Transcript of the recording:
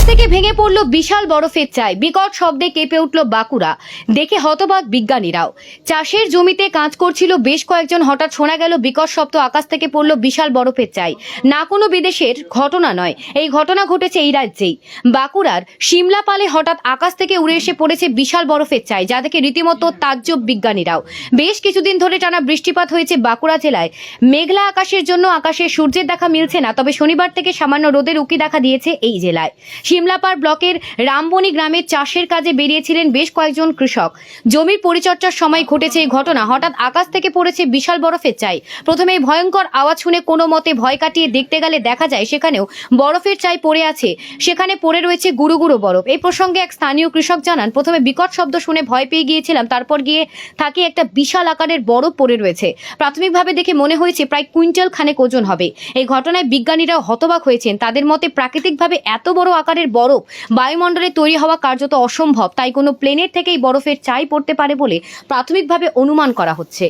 থেকে ভেঙে পড়ল বিশাল বরফের চাই, বিকট শব্দে কেঁপে উঠল বাঁকুড়া। দেখে হতবাক বিজ্ঞানীরাও। চাষের জমিতে কাজ করছিল বেশ কয়েকজন, হঠাৎ শোনা গেল বিকট শব্দ, আকাশ থেকে পড়ল বিশাল বরফের চাই। না কোনো বিদেশের ঘটনা নয়, এই ঘটনা ঘটেছে এই রাজ্যেই। বাঁকুড়ার সিমলাপালে হঠাৎ আকাশ থেকে উড়ে এসে পড়েছে বিশাল বরফের চাই, যা দেখে রীতিমতো তাজ্জব বিজ্ঞানীরাও। বেশ কিছুদিন ধরে টানা বৃষ্টিপাত হয়েছে বাঁকুড়া জেলায়। মেঘলা আকাশের জন্য আকাশে সূর্যের দেখা মিলছে না, তবে শনিবার থেকে সামান্য রোদের উঁকি দেখা দিয়েছে এই জেলায়। সিমলাপাড় ব্লকের রামবনি গ্রামে চাষের কাজে বেরিয়েছিলেন বেশ কয়েকজন কৃষক। জমির পরিচর্যার সময় ঘটেছে এই ঘটনা। হঠাৎ আকাশ থেকে পড়েছে বিশাল বরফের চাই। প্রথমে ভয়ঙ্কর আওয়াজ শুনে কোনো মতে ভয় কাটিয়ে দেখতে গেলে দেখা যায় সেখানেও বরফের চাই পড়ে আছে, সেখানে পড়ে রয়েছে গুঁড়ো গুঁড়ো বরফ। এই প্রসঙ্গে এক স্থানীয় কৃষক জানান, প্রথমে বিকট শব্দ শুনে ভয় পেয়ে গিয়েছিলাম, তারপর গিয়ে থাকি একটা বিশাল আকারের বরফ পড়ে রয়েছে। প্রাথমিকভাবে দেখে মনে হয়েছে প্রায় কুইন্টাল খানেক ওজন হবে। এই ঘটনায় বিজ্ঞানীরাও হতবাক হয়েছেন। তাদের মতে প্রাকৃতিকভাবে এত বড় আকারের বরফ বায়ুমণ্ডলে তৈরি হওয়া কার্যত অসম্ভব, তাই কোনো প্লেনের থেকেই বরফের চাই পড়তে পারে বলে প্রাথমিকভাবে অনুমান করা হচ্ছে।